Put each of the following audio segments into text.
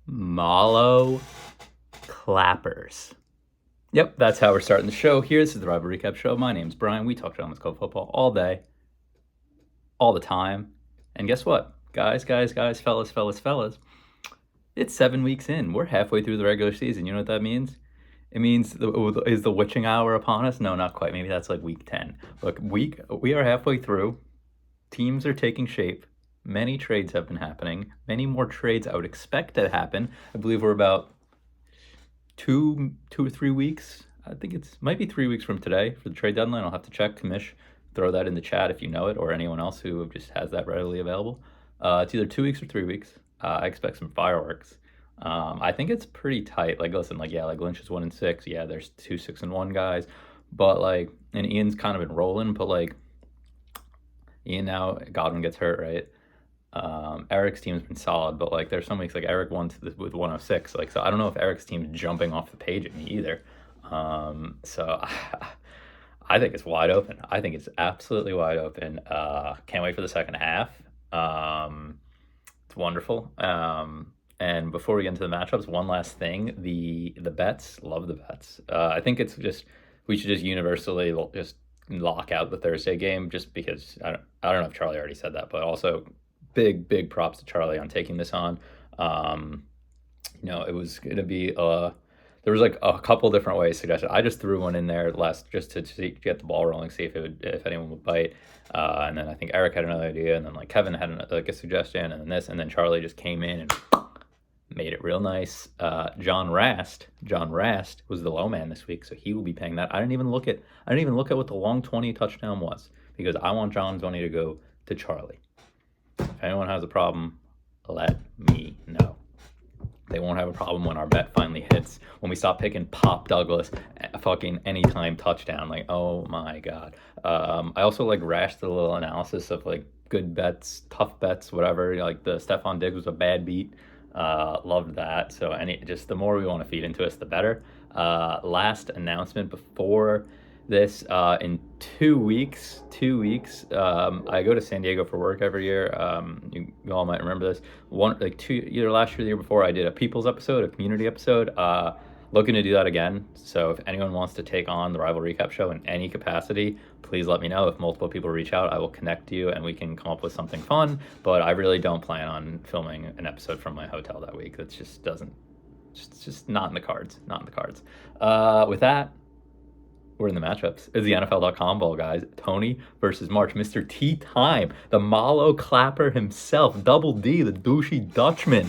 Malo Clappers. Yep, that's how we're starting the show here. This is the Rival Recap Show. My name's Brian. We talk Giants Club football all day, all the time. And guess what? Guys, fellas. It's 7 weeks in. We're halfway through the regular season. You know what that means? It means is the witching hour upon us? No, not quite. Maybe that's like week 10. Look, we are halfway through. Teams are taking shape. Many trades have been happening. Many more trades I would expect to happen. I believe we're about two or 3 weeks. I think might be 3 weeks from today for the trade deadline. I'll have to check. Kamish, throw that in the chat if you know it, or anyone else who just has that readily available. It's either 2 weeks or 3 weeks. I expect some fireworks. I think it's pretty tight. Like, listen, like Lynch is 1-6. Yeah, there's 2 6-1 guys, but and Ian's kind of been rolling. But Ian now, Godwin gets hurt, right? Eric's team's been solid, but there's some weeks Eric won with 106. So I don't know if Eric's team's jumping off the page at me either. So I think it's wide open. I think it's absolutely wide open. Can't wait for the second half. It's wonderful. And before we get into the matchups, one last thing: the bets. Love the bets. I think we should just universally just lock out the Thursday game, just because I don't know if Charlie already said that, but also big props to Charlie on taking this on. It was going to be there was a couple different ways suggested. I just threw one in there just to get the ball rolling, see if anyone would bite. And then I think Eric had another idea, and then Kevin had a suggestion, and then this, and then Charlie just came in and made it real nice. John Rast was the low man this week, so he will be paying that. I didn't even look at what the long 20 touchdown was, because I want John's money to go to Charlie. If anyone has a problem, let me know. They won't have a problem when our bet finally hits, when we stop picking Pop Douglas fucking anytime touchdown. Oh my God. I also rashed a little analysis of good bets, tough bets, whatever. The Stephon Diggs was a bad beat. Loved that. So the more we want to feed into us, the better. Last announcement before this, in 2 weeks, I go to San Diego for work every year. You all might remember this. Either last year or the year before, I did a People's episode, a community episode. Looking to do that again. So if anyone wants to take on the Rival Recap Show in any capacity, please let me know. If multiple people reach out, I will connect you and we can come up with something fun. But I really don't plan on filming an episode from my hotel that week. That just doesn't, it's just not in the cards. With that, we're in the matchups. It's the NFL.com ball, guys. Tony versus March. Mr. Tea Time. The Malo Clapper himself. Double D, the douchey Dutchman.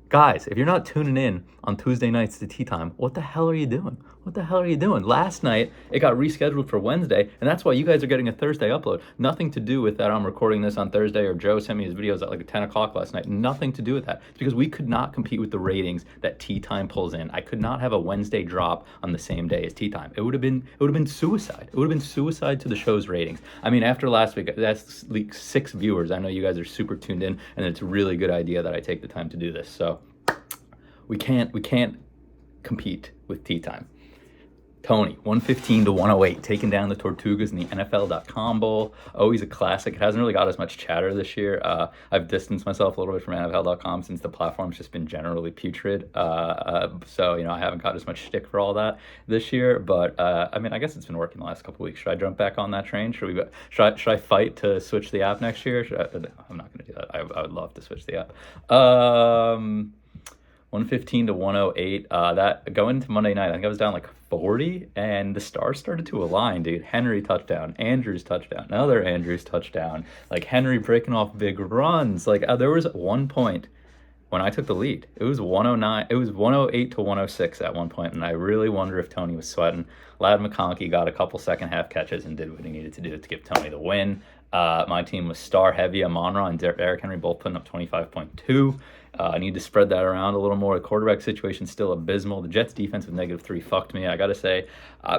Guys, if you're not tuning in on Tuesday nights to Tea Time, what the hell are you doing? Last night, it got rescheduled for Wednesday, and that's why you guys are getting a Thursday upload. Nothing to do with that I'm recording this on Thursday, or Joe sent me his videos at 10 o'clock last night. Nothing to do with that. It's because we could not compete with the ratings that Tea Time pulls in. I could not have a Wednesday drop on the same day as Tea Time. It would have been suicide. It would have been suicide to the show's ratings. I mean, after last week, that's 6 viewers. I know you guys are super tuned in, and it's a really good idea that I take the time to do this. So we can't compete with Tea Time. Tony, 115 to 108, taking down the Tortugas in the NFL.com Bowl. Always a classic. It hasn't really got as much chatter this year. I've distanced myself a little bit from NFL.com since the platform's just been generally putrid. So I haven't got as much shtick for all that this year. But I guess it's been working the last couple of weeks. Should I jump back on that train? Should I fight to switch the app next year? I'm not going to do that. I would love to switch the app. 115 to 108. That going into Monday night, I think I was down 40, and the stars started to align, dude. Henry touchdown, Andrews touchdown, another Andrews touchdown. Henry breaking off big runs. There was one point when I took the lead. It was 109. It was 108 to 106 at one point, and I really wonder if Tony was sweating. Lad McConkey got a couple second half catches and did what he needed to do to give Tony the win. My team was star heavy. Amon-Ra and Derrick Henry both putting up 25.2. I need to spread that around a little more. The quarterback situation still abysmal. The Jets defense with -3 fucked me. I got to say,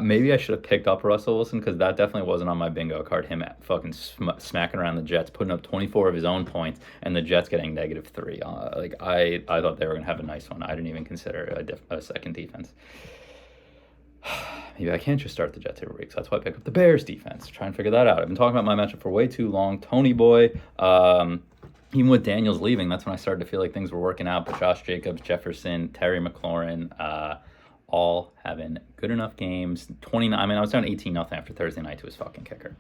maybe I should have picked up Russell Wilson, because that definitely wasn't on my bingo card. Him fucking smacking around the Jets, putting up 24 of his own points, and the Jets getting -3. I thought they were going to have a nice one. I didn't even consider a second defense. Maybe I can't just start the Jets every week, so that's why I picked up the Bears defense. Try and figure that out. I've been talking about my matchup for way too long. Tony boy, even with Daniels leaving, that's when I started to feel like things were working out. But Josh Jacobs, Jefferson, Terry McLaurin, all having good enough games. 29. I mean, I was down 18-0 after Thursday night to his fucking kicker.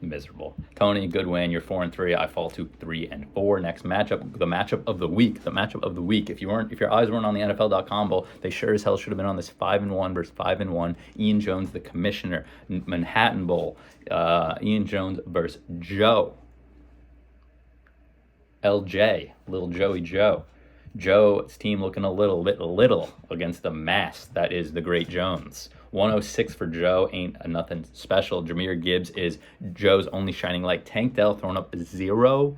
Miserable. Tony, good win. You're 4-3. I fall to 3-4. Next matchup, the matchup of the week. The matchup of the week. If your eyes weren't on the NFL.com bowl, they sure as hell should have been on this 5-1 versus 5-1. Ian Jones, the commissioner, Manhattan Bowl. Ian Jones versus Joe. LJ, little Joey Joe. Joe's team looking a little against the mass that is the Great Jones. 106 for Joe, ain't nothing special. Jahmyr Gibbs is Joe's only shining light. Tank Dell throwing up 0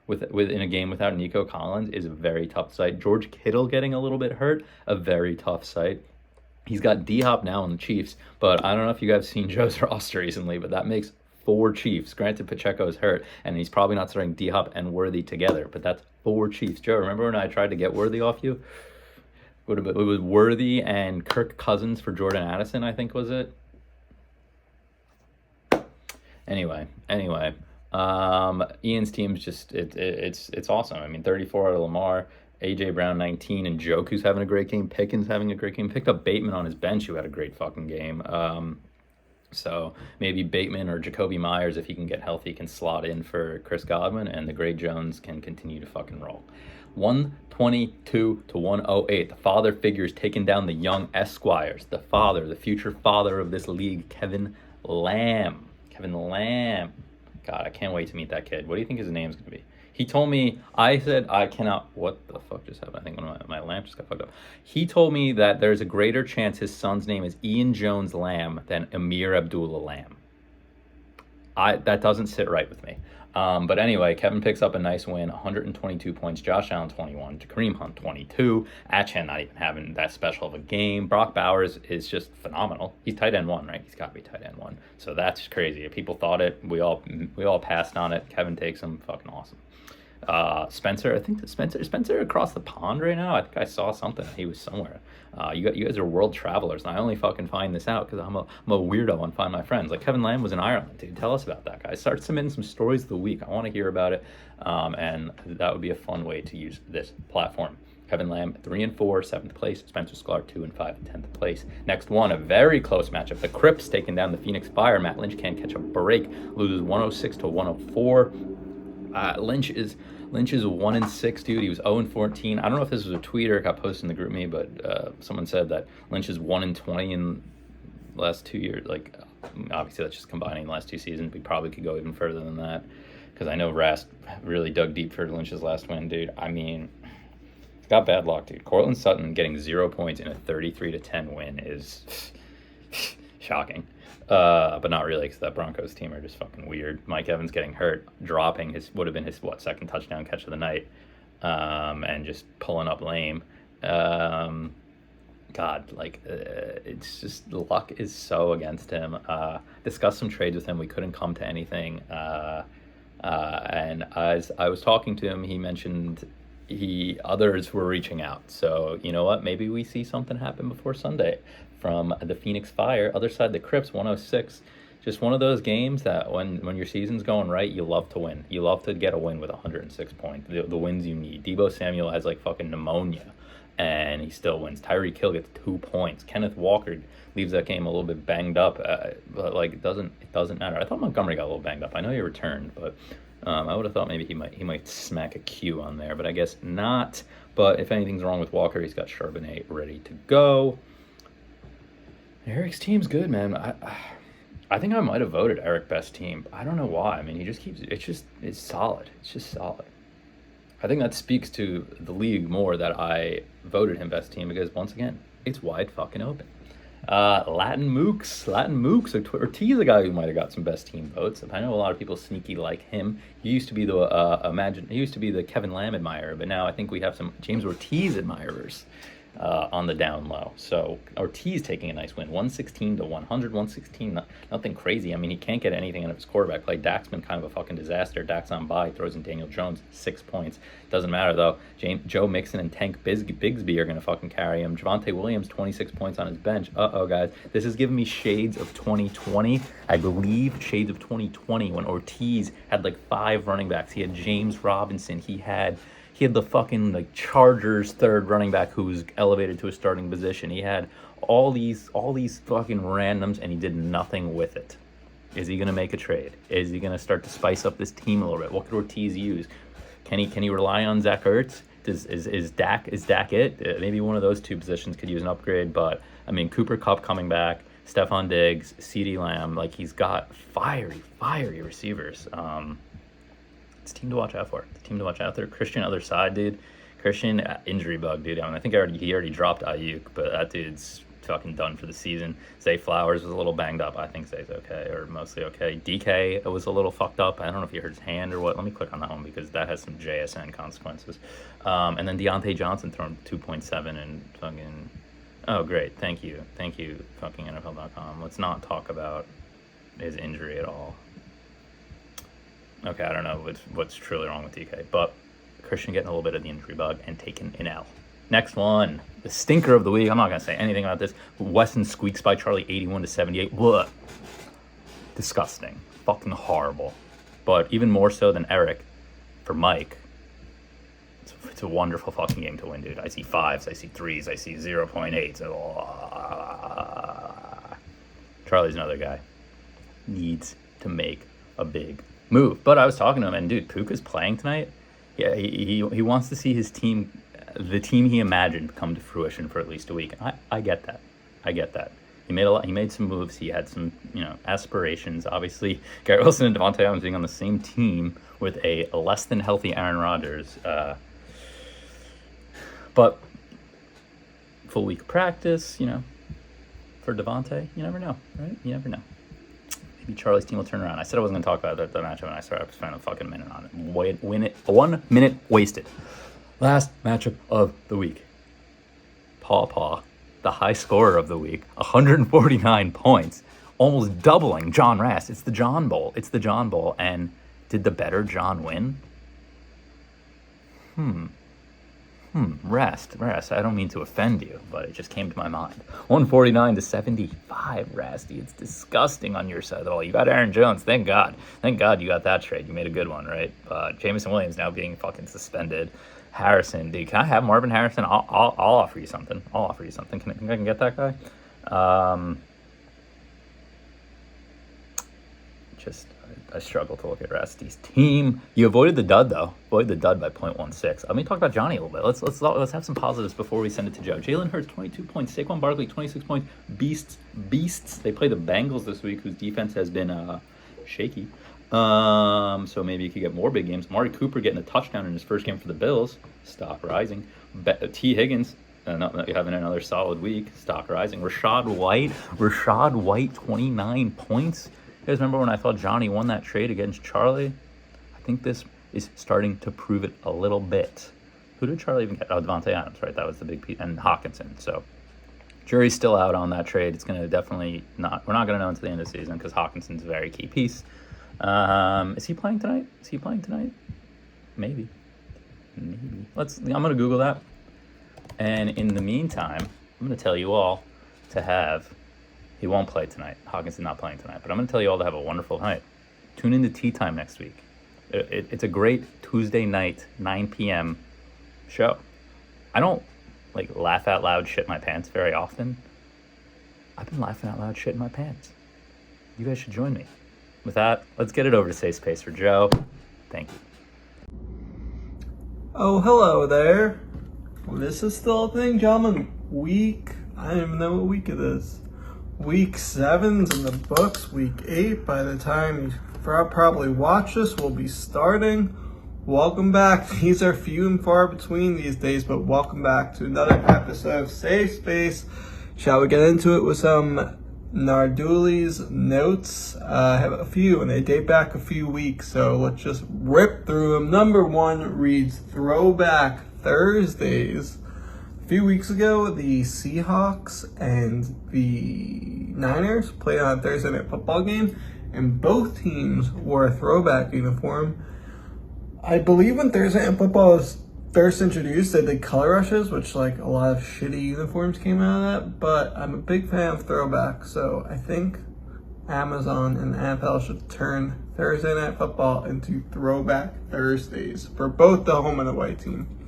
within a game without Nico Collins is a very tough sight. George Kittle getting a little bit hurt, a very tough sight. He's got D-Hop now in the Chiefs, but I don't know if you guys have seen Joe's roster recently, but that makes 4 Chiefs. Granted, Pacheco's hurt, and he's probably not starting D-Hop and Worthy together, but that's 4 Chiefs. Joe, remember when I tried to get Worthy off you? It was Worthy and Kirk Cousins for Jordan Addison, I think was it. Anyway, Ian's team's just it's awesome. I mean, 34 out of Lamar, AJ Brown 19, and Joku's having a great game. Pickens having a great game. Picked up Bateman on his bench, who had a great fucking game. So maybe Bateman or Jacoby Myers, if he can get healthy, can slot in for Chris Godwin, and the Great Jones can continue to fucking roll. 122 to 108. The father figures taking down the young Esquires. The father, the future father of this league, Kevin Lamb. God, I can't wait to meet that kid. What do you think his name's going to be? He told me, I said, I cannot, what the fuck just happened? I think one of my lamp just got fucked up. He told me that there's a greater chance his son's name is Ian Jones Lamb than Amir Abdullah Lamb. That doesn't sit right with me. But anyway, Kevin picks up a nice win, 122 points. Josh Allen, 21. Kareem Hunt, 22. Atchan not even having that special of a game. Brock Bowers is just phenomenal. He's tight end 1, right? He's got to be tight end 1. So that's crazy. If people thought it, we all passed on it. Kevin takes him. Fucking awesome. Spencer, I think that Spencer across the pond right now. I think I saw something. He was somewhere. You guys are world travelers, and I only fucking find this out because I'm a weirdo on Find My Friends. Like Kevin Lamb was in Ireland, dude. Tell us about that guy. Start submitting some stories of the week. I want to hear about it, and that would be a fun way to use this platform. Kevin Lamb, 3-4, 7th place. Spencer Sklar, 2-5, 10th place. Next one, a very close matchup. The Crips taking down the Phoenix Fire. Matt Lynch can't catch a break. Loses 106 to 104. Lynch is 1-6, dude. He was 0-14. I don't know if this was a tweet or it got posted in the group me, but someone said that Lynch is 1-20 in the last 2 years. Like, obviously that's just combining the last 2 seasons. We probably could go even further than that because I know Rast really dug deep for Lynch's last win, dude. I mean, got bad luck, dude. Cortland Sutton getting 0 points in a 33-10 win is shocking. But not really, because that Broncos team are just fucking weird. Mike Evans getting hurt, dropping would have been his second touchdown catch of the night, and just pulling up lame. It's just the luck is so against him. Discussed some trades with him, we couldn't come to anything. And as I was talking to him, he mentioned others were reaching out. So you know what? Maybe we see something happen before Sunday from the Phoenix Fire. Other side, the Crips, 106. Just one of those games that when your season's going right, you love to win. You love to get a win with 106 points. The wins you need. Deebo Samuel has like fucking pneumonia, and he still wins. Tyreek Hill gets 2 points. Kenneth Walker leaves that game a little bit banged up, but like it doesn't matter. I thought Montgomery got a little banged up. I know he returned, but I would have thought maybe he might smack a Q on there, but I guess not. But if anything's wrong with Walker, he's got Charbonnet ready to go. Eric's team's good, man. I think I might have voted Eric best team. I don't know why. I mean, he just keeps it's solid. It's just solid. I think that speaks to the league more that I voted him best team because once again, it's wide fucking open. Latin Mooks. Ortiz, a guy who might have got some best team votes. I know a lot of people sneaky like him. He used to be the Kevin Lamb admirer, but now I think we have some James Ortiz admirers. on the down low. So Ortiz taking a nice win, 116 to 100, 116, nothing crazy. I mean, he can't get anything out of his quarterback play. Dak's been kind of a fucking disaster. Dak's on bye, throws in Daniel Jones, 6 points. Doesn't matter, though. Joe Mixon and Tank Bigsby are going to fucking carry him. Javonte Williams, 26 points on his bench. Uh-oh, guys. This is giving me shades of 2020. I believe shades of 2020 when Ortiz had like 5 running backs. He had James Robinson. He had the fucking like Chargers third running back who was elevated to a starting position. He had all these fucking randoms, and he did nothing with it. Is he gonna make a trade? Is he gonna start to spice up this team a little bit? What could Ortiz use? Can he rely on Zach Ertz? Is Dak it? Maybe one of those 2 positions could use an upgrade. But I mean, Cooper Kupp coming back, Stephon Diggs, CeeDee Lamb, like he's got fiery receivers. It's a team to watch out for. It's a team to watch out there. Christian, other side, dude. Christian, injury bug, dude. I mean, I think he already dropped Ayuk, but that dude's fucking done for the season. Zay Flowers was a little banged up. I think Zay's okay, or mostly okay. DK was a little fucked up. I don't know if he hurt his hand or what. Let me click on that one because that has some JSN consequences. And then Deontay Johnson thrown 2.7 and fucking... Oh, great. Thank you, fucking NFL.com. Let's not talk about his injury at all. Okay, I don't know what's truly wrong with DK, but Christian getting a little bit of the injury bug and taking an L. Next one, the stinker of the week. I'm not going to say anything about this. Weston squeaks by Charlie 81 to 78. What? Disgusting. Fucking horrible. But even more so than Eric, for Mike, it's a wonderful fucking game to win, dude. I see 5s, I see 3s, I see 0.8s. Charlie's another guy. Needs to make a big move. But I was talking to him, and dude, Puka's playing tonight. Yeah, he wants to see his team, the team he imagined, come to fruition for at least a week. I get that. He made some moves. He had some, aspirations. Obviously, Garrett Wilson and Devontae Adams being on the same team with a less than healthy Aaron Rodgers. But full week of practice, for Devontae, you never know, right? You never know. Maybe Charlie's team will turn around. I said I wasn't going to talk about the matchup, and I started spending a fucking minute on it. Win it. 1 minute wasted. Last matchup of the week. Paw, the high scorer of the week, 149 points, almost doubling John Rast. It's the John Bowl. And did the better John win? Rast. I don't mean to offend you, but it just came to my mind. 149 to 75, Rasty. It's disgusting on your side of the ball. You got Aaron Jones. Thank God you got that trade. You made a good one, right? Jameson Williams now being fucking suspended. Harrison, dude, can I have Marvin Harrison? I'll offer you something. Can I get that guy? I struggle to look at Rasty's team. You avoided the dud, though. Avoided the dud by 0.16. Let me talk about Johnny a little bit. Let's have some positives before we send it to Joe. Jalen Hurts, 22 points. Saquon Barkley, 26 points. Beasts. They play the Bengals this week, whose defense has been shaky. So maybe you could get more big games. Amari Cooper getting a touchdown in his first game for the Bills. Stock rising. T. Higgins having another solid week. Stock rising. Rashad White, 29 points. You guys remember when I thought Johnny won that trade against Charlie? I think this is starting to prove it a little bit. Who did Charlie even get? Oh, Devontae Adams, right? That was the big piece. And Hawkinson. So jury's still out on that trade. It's going to definitely not. We're not going to know until the end of the season because Hawkinson's a very key piece. Is he playing tonight? Maybe. I'm going to Google that. And in the meantime, I'm going to tell you all to have... He won't play tonight. Hawkinson's not playing tonight. But I'm going to tell you all to have a wonderful night. Tune in to Tea Time next week. It's a great Tuesday night, 9 p.m. show. I don't, laugh out loud shit my pants very often. I've been laughing out loud shit in my pants. You guys should join me. With that, let's get it over to Safe Space for Joe. Thank you. Oh, hello there. This is still a thing, gentlemen. I don't even know what week it is. Week 7's in the books. Week 8, by the time you probably watch this, will be starting. Welcome back. These are few and far between these days, but welcome back to another episode of Safe Space. Shall we get into it with some Narduli's notes? I have a few, and they date back a few weeks, so let's just rip through them. Number 1 reads Throwback Thursdays. A few weeks ago, the Seahawks and the Niners played on a Thursday Night Football game, and both teams wore a throwback uniform. I believe when Thursday Night Football was first introduced, they did color rushes, which like a lot of shitty uniforms came out of that, but I'm a big fan of throwback, so I think Amazon and the NFL should turn Thursday Night Football into Throwback Thursdays for both the home and away team.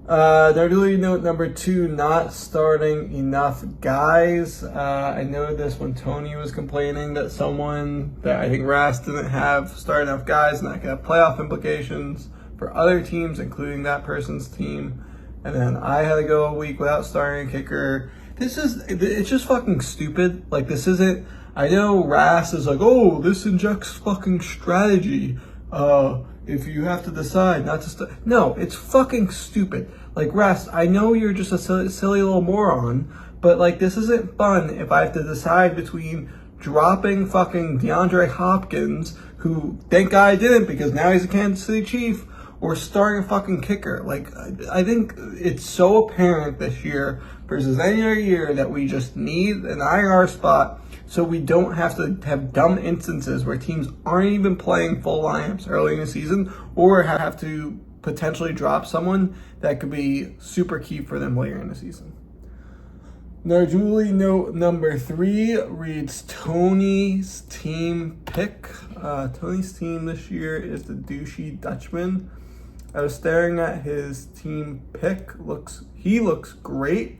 Nerdy note number 2, not starting enough guys. I know this when Tony was complaining that someone that I think Ras didn't have start enough guys, and that could have playoff implications for other teams, including that person's team. And then I had to go a week without starting a kicker. It's just fucking stupid. Like, this isn't, I know Ras is like, oh, this injects fucking strategy. If you have to decide not to start. No, it's fucking stupid. Like, Ras, I know you're just a silly little moron, but like, this isn't fun if I have to decide between dropping fucking DeAndre Hopkins, who thank God I didn't because now he's a Kansas City Chief, or starting a fucking kicker. Like, I think it's so apparent this year versus any other year that we just need an IR spot so we don't have to have dumb instances where teams aren't even playing full lineups early in the season, or have to potentially drop someone that could be super key for them later in the season. Nerdy note number 3 reads Tony's team pick. Tony's team this year is the Douchey Dutchman. I was staring at his team pick. He looks great.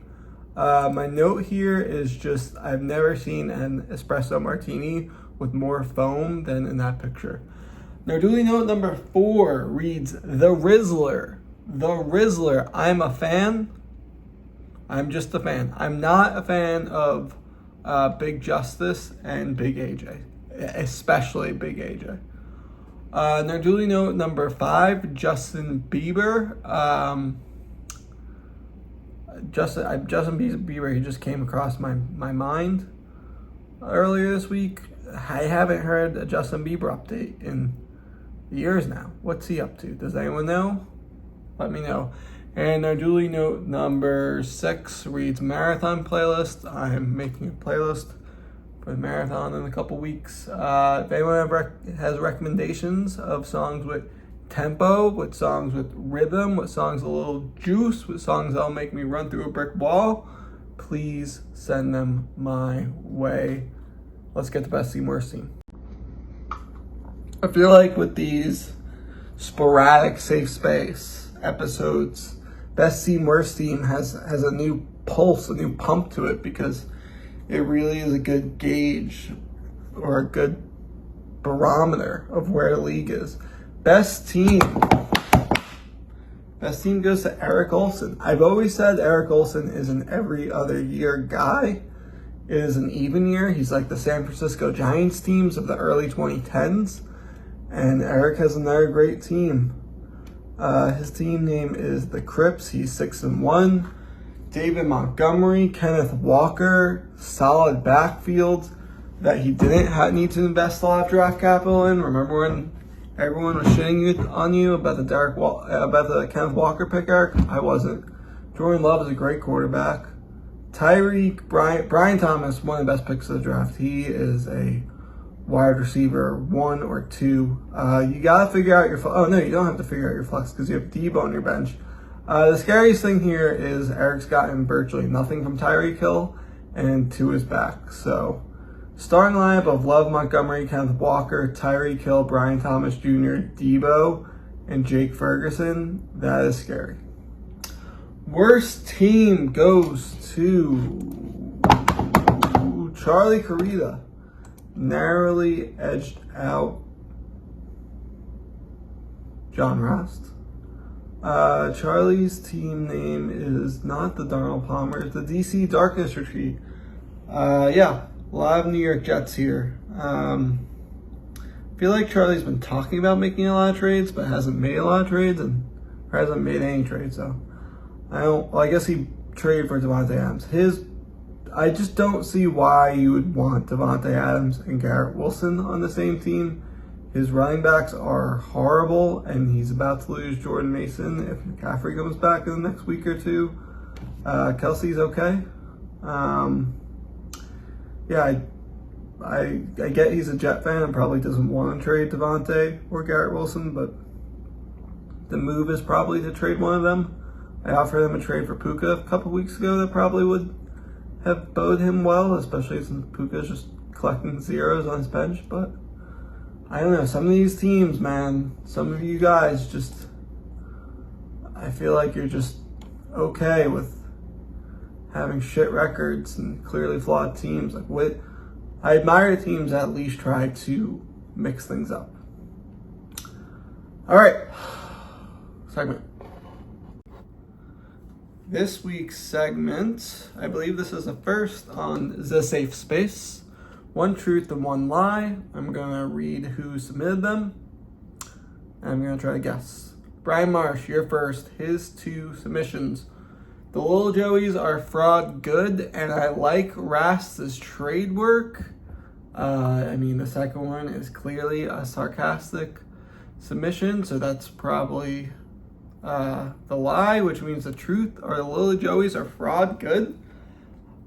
My note here is just, I've never seen an espresso martini with more foam than in that picture. Nerdy note number 4 reads The Rizzler. The Rizzler. I'm a fan. I'm just a fan. I'm not a fan of Big Justice and Big AJ, especially Big AJ. Nerdy note number 5, Justin Bieber. Justin Bieber, he just came across my mind earlier this week. I haven't heard a Justin Bieber update in years now. What's he up to? Does anyone know? Let me know. And our Nerdy note number 6 reads Marathon Playlist. I'm making a playlist for the marathon in a couple weeks. If anyone ever has recommendations of songs with tempo, with songs with rhythm, with songs with a little juice, with songs that'll make me run through a brick wall, please send them my way. Let's get the best team, worst team. I feel like with these sporadic safe space episodes, best team, worst team has a new pulse, a new pump to it, because it really is a good gauge or a good barometer of where the league is. Best team goes to Eric Olson. I've always said Eric Olson is an every other year guy. It is an even year. He's like the San Francisco Giants teams of the early 2010s. And Eric has another great team. His team name is the Crips. He's 6-1. David Montgomery, Kenneth Walker, solid backfield that he didn't need to invest a lot of draft capital in. Remember when everyone was shitting on you about the Kenneth Walker pick, Eric? I wasn't. Jordan Love is a great quarterback. Brian Thomas, one of the best picks of the draft. He is a wide receiver 1 or 2. You gotta figure out your oh no, you don't have to figure out your flex because you have Debo on your bench. The scariest thing here is Eric's gotten virtually nothing from Tyreek Hill, and to his back. So, starting lineup of Love, Montgomery, Kenneth Walker, Tyreek Hill, Brian Thomas Jr., Debo, and Jake Ferguson. That is scary. Worst team goes to Charlie Carita. Narrowly edged out John Rast. Charlie's team name is not the Darnell Palmer, it's the DC Darkness Retreat. A lot of New York Jets here. I feel like Charlie's been talking about making a lot of trades, but hasn't made a lot of trades, or hasn't made any trades, so I guess he traded for Devontae Adams. I just don't see why you would want Devontae Adams and Garrett Wilson on the same team. His running backs are horrible, and he's about to lose Jordan Mason if McCaffrey comes back in the next week or two. Kelsey's okay. Yeah, I get he's a Jet fan and probably doesn't want to trade Devontae or Garrett Wilson, but the move is probably to trade one of them. I offered him a trade for Puka a couple weeks ago that probably would have bode him well, especially since Puka's just collecting zeros on his bench. But I don't know, some of these teams, man, some of you guys just, I feel like you're just okay with having shit records and clearly flawed teams. Like, I admire teams that at least try to mix things up. All right, segment. This week's segment, I believe this is the first on The Safe Space. One truth and one lie. I'm going to read who submitted them. And I'm going to try to guess. Brian Marsh, you're first. His 2 submissions. The Little Joeys are fraud good, and I like Rast's trade work. The second one is clearly a sarcastic submission, so that's probably the lie, which means the truth are the Little Joeys are fraud good.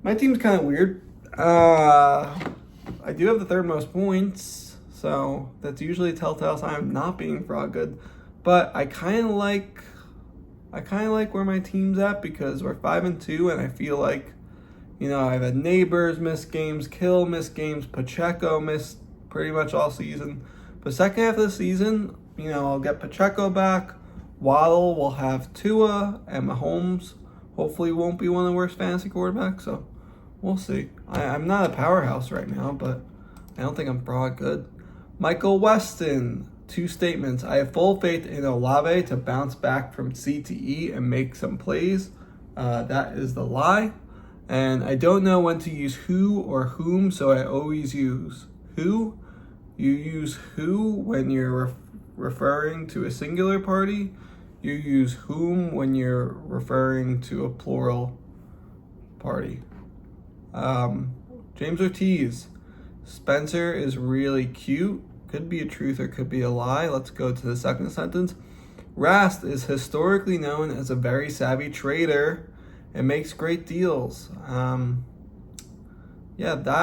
My team's kind of weird. I do have the 3rd most points, so that's usually a telltale sign of not being fraud good. But I kind of like where my team's at because we're 5-2, and I feel like, I've had Neighbors miss games, Kill miss games, Pacheco missed pretty much all season. But second half of the season, I'll get Pacheco back. Waddle will have Tua, and Mahomes hopefully won't be one of the worst fantasy quarterbacks, so we'll see. I'm not a powerhouse right now, but I don't think I'm fraud good. Michael Weston, 2 statements. I have full faith in Olave to bounce back from CTE and make some plays. That is the lie. And I don't know when to use who or whom, so I always use who. You use who when you're referring to a singular party. You use whom when you're referring to a plural party. James Ortiz. Spencer is really cute. Could be a truth or could be a lie. Let's go to the second sentence. Rast is historically known as a very savvy trader and makes great deals. That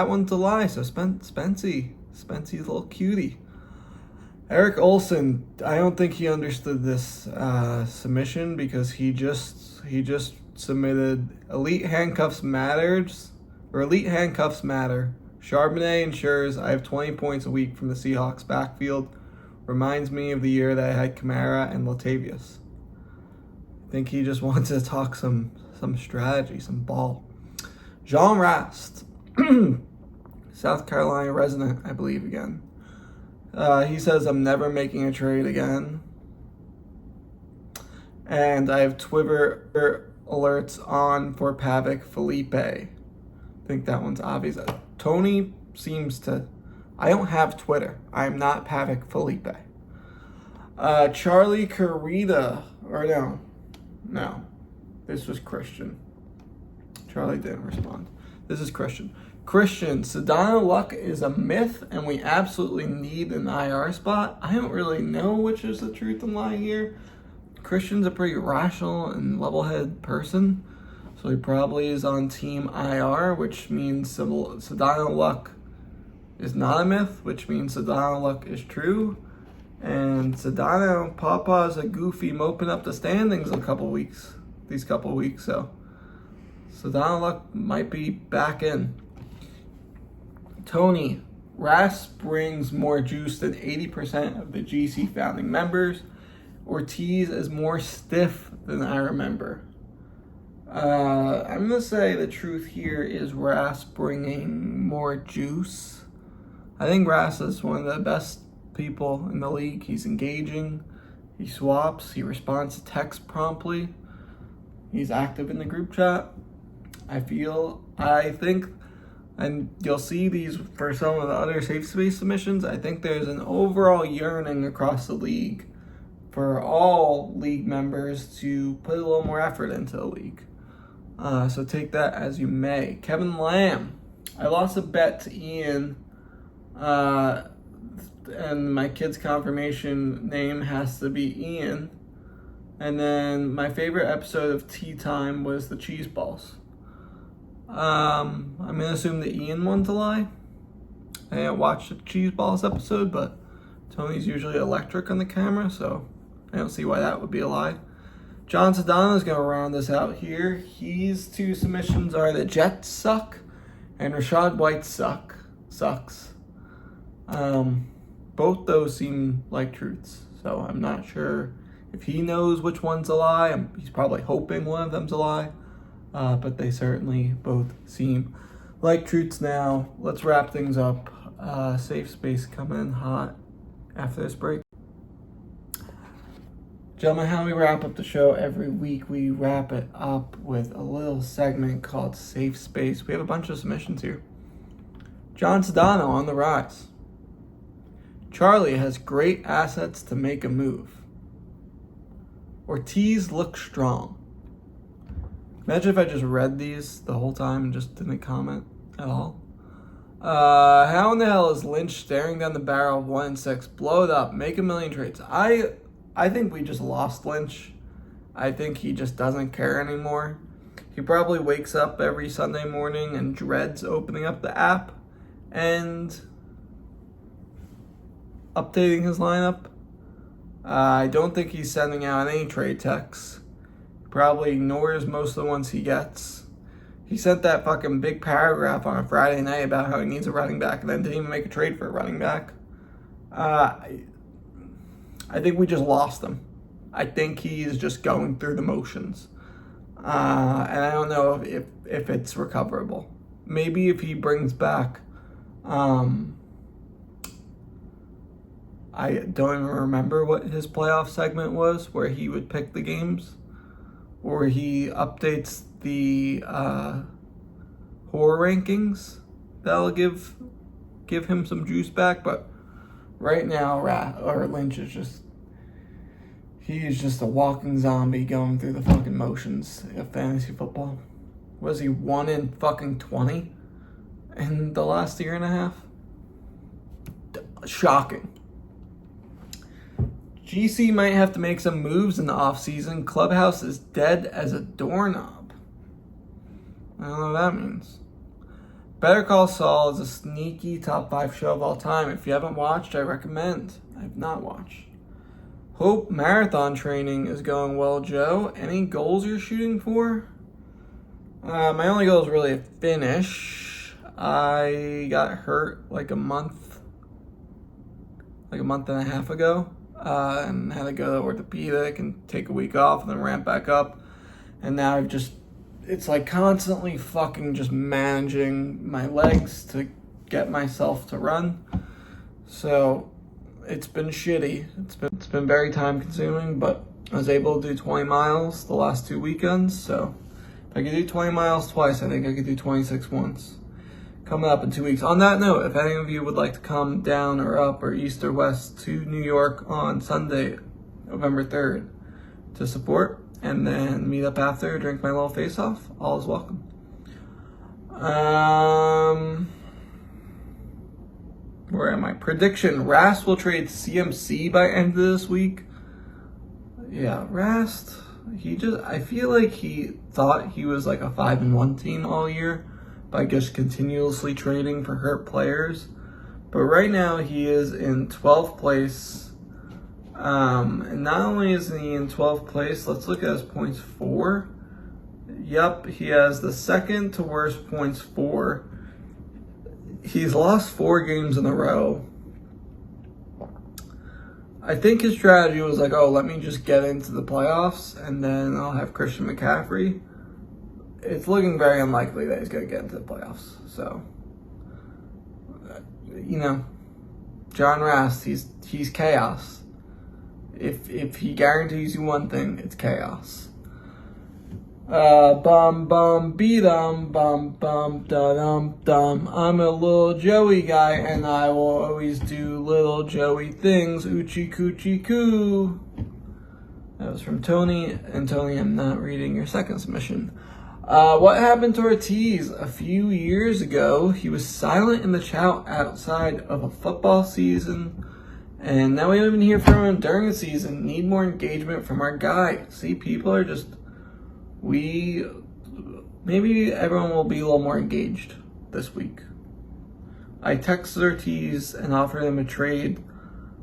one's a lie. So Spency's a little cutie. Eric Olson, I don't think he understood this submission because he just submitted Elite Handcuffs Matters, or Elite Handcuffs Matter. Charbonnet ensures I have 20 points a week from the Seahawks backfield. Reminds me of the year that I had Kamara and Latavius. I think he just wants to talk some strategy, some ball. Jean Rast, South Carolina resident, I believe again. He says, I'm never making a trade again. And I have Twitter alerts on for Pavic Felipe. I think that one's obvious. Tony seems to... I don't have Twitter. I'm not Pavic Felipe. Charlie Carita. Or no. This was Christian. Charlie didn't respond. This is Christian. Sedano Luck is a myth, and we absolutely need an IR spot. I don't really know which is the truth and lie here. Christian's a pretty rational and level-headed person, so he probably is on team IR, which means Sedano Luck is not a myth, which means Sedano Luck is true. And Sedano Papa's a goofy moping up the standings these couple weeks, so Sedano Luck might be back in. Tony, Ras brings more juice than 80% of the GC founding members. Ortiz is more stiff than I remember. I'm going to say the truth here is Ras bringing more juice. I think Ras is one of the best people in the league. He's engaging. He swaps. He responds to text promptly. He's active in the group chat. I think, and you'll see these for some of the other safe space submissions, I think there's an overall yearning across the league for all league members to put a little more effort into the league. So take that as you may. Kevin Lamb. I lost a bet to Ian, and my kid's confirmation name has to be Ian. And then my favorite episode of Tea Time was the cheese balls. I'm going to assume the Ian one's a lie. I didn't watch the cheese balls episode, but Tony's usually electric on the camera, so I don't see why that would be a lie. John Sedano is going to round us out here. His two submissions are the Jets suck and Rashad White sucks. Both those seem like truths, so I'm not sure if he knows which one's a lie. He's probably hoping one of them's a lie, but they certainly both seem like truths now. Let's wrap things up. Safe space coming in hot after this break. Gentlemen, how we wrap up the show every week, we wrap it up with a little segment called Safe Space. We have a bunch of submissions here. John Sedano on the rise. Charlie has great assets to make a move. Ortiz looks strong. Imagine if I just read these the whole time and just didn't comment at all. How in the hell is Lynch staring down the barrel of 1-6? Blow it up. Make a million trades. I think we just lost Lynch. I think he just doesn't care anymore. He probably wakes up every Sunday morning and dreads opening up the app and updating his lineup. I don't think he's sending out any trade texts. Probably ignores most of the ones he gets. He sent that fucking big paragraph on a Friday night about how he needs a running back and then didn't even make a trade for a running back. I think we just lost him. I think he's just going through the motions. And I don't know if it's recoverable. Maybe if he brings back... I don't even remember what his playoff segment was, where he would pick the games. Or he updates the horror rankings. That'll give him some juice back, but right now, Lynch is he's just a walking zombie going through the fucking motions of fantasy football. Was he 1 in fucking 20 in the last year and a half? Shocking. GC might have to make some moves in the offseason. Clubhouse is dead as a doorknob. I don't know what that means. Better Call Saul is a sneaky top 5 show of all time. If you haven't watched, I recommend. I have not watched. Hope marathon training is going well, Joe. Any goals you're shooting for? My only goal is really to finish. I got hurt like a month and a half ago. And had to go to orthopedic and take a week off and then ramp back up. And now it's like constantly fucking just managing my legs to get myself to run. So it's been shitty. It's been very time consuming, but I was able to do 20 miles the last 2 weekends. So if I could do 20 miles twice, I think I could do 26 once. Coming up in 2 weeks. On that note, if any of you would like to come down or up or east or west to New York on Sunday, November 3rd to support and then meet up after, drink my little face off, all is welcome. Where am I? Prediction. Rast will trade CMC by end of this week. Yeah, Rast, I feel like he thought he was like a 5-1 team all year by just continuously trading for hurt players. But right now he is in 12th place. And not only is he in 12th place, let's look at his points for. Yep, he has the second to worst points for. He's lost 4 games in a row. I think his strategy was like, let me just get into the playoffs and then I'll have Christian McCaffrey. It's looking very unlikely that he's going to get into the playoffs. So, John Rast, he's chaos. If he guarantees you one thing, it's chaos. Bum bum be-dum, bum bum da-dum dum. I'm a little Joey guy, and I will always do little Joey things. Oochie coochie coo. That was from Tony. And Tony, I'm not reading your second submission. What happened to Ortiz? A few years ago, he was silent in the chat outside of a football season, And now we don't even hear from him during the season. Need more engagement from our guy. See, people are just, maybe everyone will be a little more engaged this week. I texted Ortiz and offered him a trade.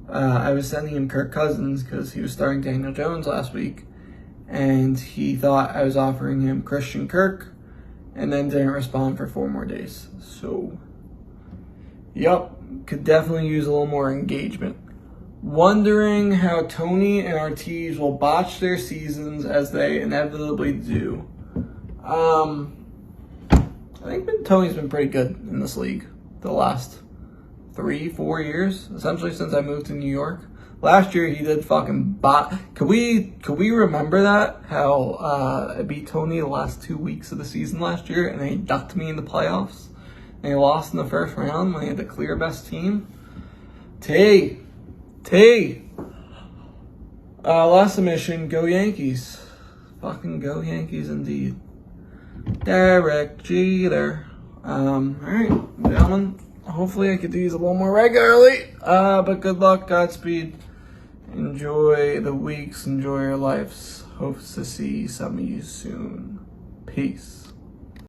I was sending him Kirk Cousins because he was starting Daniel Jones last week. And he thought I was offering him Christian Kirk and then didn't respond for 4 more days. So, yup, could definitely use a little more engagement. Wondering how Tony and Ortiz will botch their seasons as they inevitably do. I think Tony's been pretty good in this league the last 3-4 years, essentially since I moved to New York. Last year he did fucking Could we remember that? How I beat Tony the last 2 weeks of the season last year, and then he ducked me in the playoffs, and he lost in the first round when he had the clear best team. Last submission, go Yankees. Fucking go Yankees indeed. Derek Jeter. Alright, gentlemen. Hopefully I could do these a little more regularly. But good luck, Godspeed. Enjoy the weeks, enjoy your lives. Hope to see some of you soon. Peace.